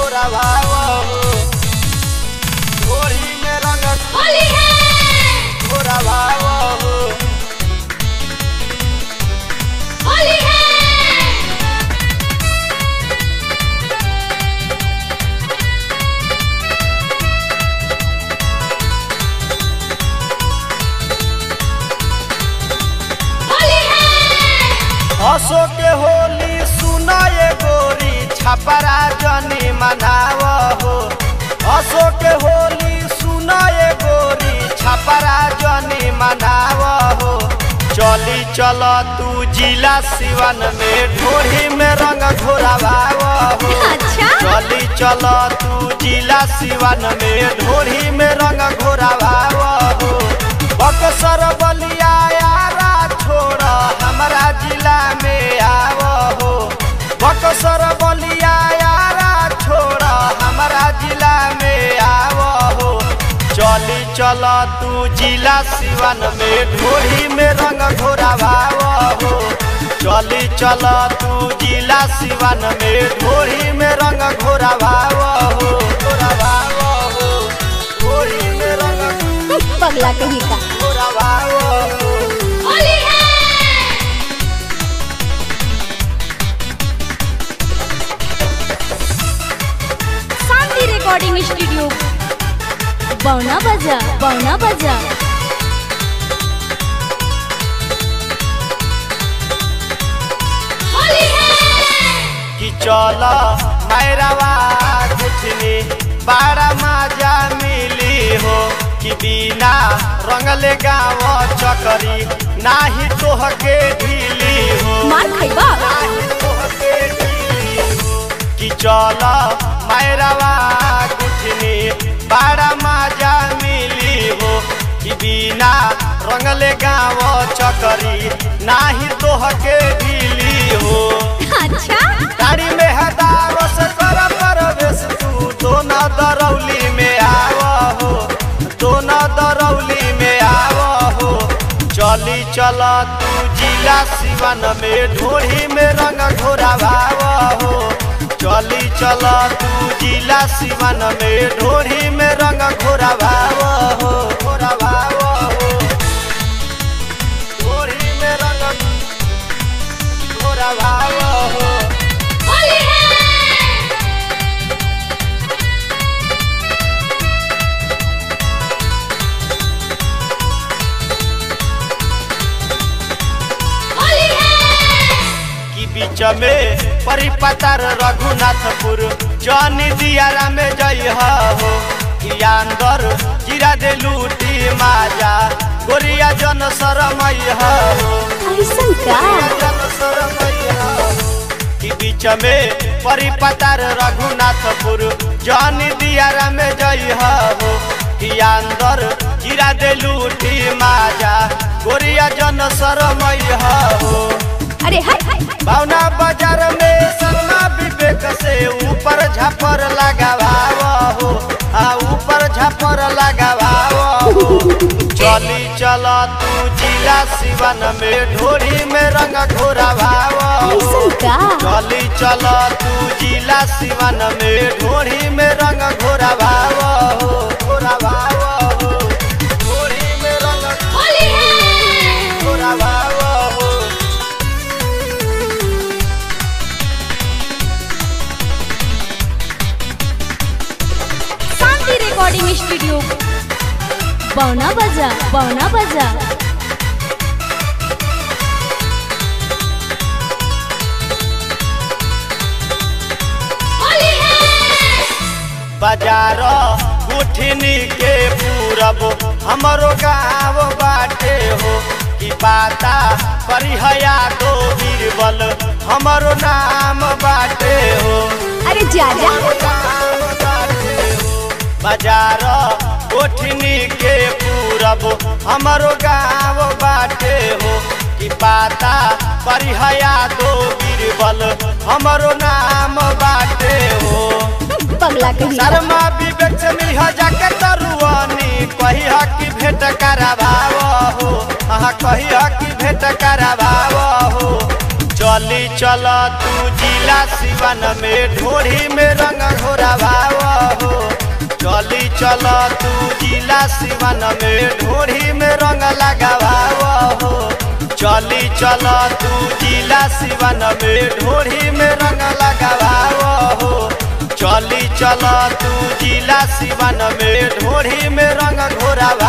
घोरावाव हो ढोरी में रंग होली है घोरावाव हो होली है हसो के होली सुनाए गोरी छपरा जनी मनाव हो हसो के होली सुनाए गोरी छपरा जनी मनाव हो चली चल तू जिला सिवन में ढोरी में रंग घोरावाव हो अच्छा चली चल तू जिला सिवन में ढोरी में रंग घोरावाव हो बक्सर बलिया यारा छोड़ हमारा जिला में आव हो बक्सर बलिया यारा छोड़ हमारा जिला में आव हो चली चल तू जिला सिवन में ढोरी में रंग घोरावाव हो चली चल तू जिला सिवन में ढोरी में रंग घोरावाव हो घोरावाव हो ढोरी में रंग पगला कहीं का घोरावाव हो होली है शांति रिकॉर्डिंग स्टूडियो बौना बजा होली है कि चल मैरवा गुठनी बड़ा मजा मिली हो कि बिना रंगले गाँव चकरी नाही तोहके ढीली हो मार खइबा नाही तोहके ढीली हो कि चल मैरवा गुठनी बड़ा मजा मिली हो कि बिना रंगले गाँव चकरी नाही तोहके ढीली हो अच्छा गाड़ी में हदारो से कर परवेश तू दोना दरौली में आव हो दोना दरौली में आव हो चली चल तू जिला सिवन में ढोरी में रंग घोरावाव हो चली चल तू जिला सिवन में ढोरी में रंग घोरावाव हो घोरावाव हो ढोरी में रंग घोरावाव हो होली है होली है की बीच में परिपतर रघुनाथपुर जनी दियारा में जई हो कि अंदर गिरा दे लूटी माजा गोरिया जन शरमई हो ऐसन का जन शरमई हो कि बीच में परिपतर रघुनाथपुर जनी दियारा में जई हो कि अंदर गिरा दे लूटी माजा गोरिया जन शरमई हो अरे हाय भावना बाजार में शर्मा विवेक से ऊपर झापर लगावाव हो ऊपर झापर लगावाव हो चली चल तू जिला सिवन में ढोरी में रंग घोरावाव हो ऐसन का चली चल तू जिला सिवन में ढोरी में रंग घोरावाव हो घोरावाव हो ढोरी में रंग होली है घोरावाव हो शांति रिकॉर्डिंग स्टूडियो बौना बजा होली है बाजार गुठनी के पूरब हमरो गाँव बाटे हो कि पाता परिहया दो बीरबल हमरो नाम बाटे हो अरे जा बाजार गुठनी के पूरब हमरो गाँव बाटे हो कि पाता परिहया दो बीरबल हमरो नाम बाटे हो पगला कहीं का शर्मा विवेक से मिल जाके तरुआनी कही की भेंट करावाव हो कही की भेंट करावाव हो चली चल तू जिला सिवान में ढोरी में रंग घोरावाव हो। चली चल तू जिला सिवान में ढोरी में रंग लगावाव हो। चली चल तू जिला सिवान में ढोरी में रंग लगावाव हो। चली चल तू जिला सिवान में ढोरी में रंग घोरावाव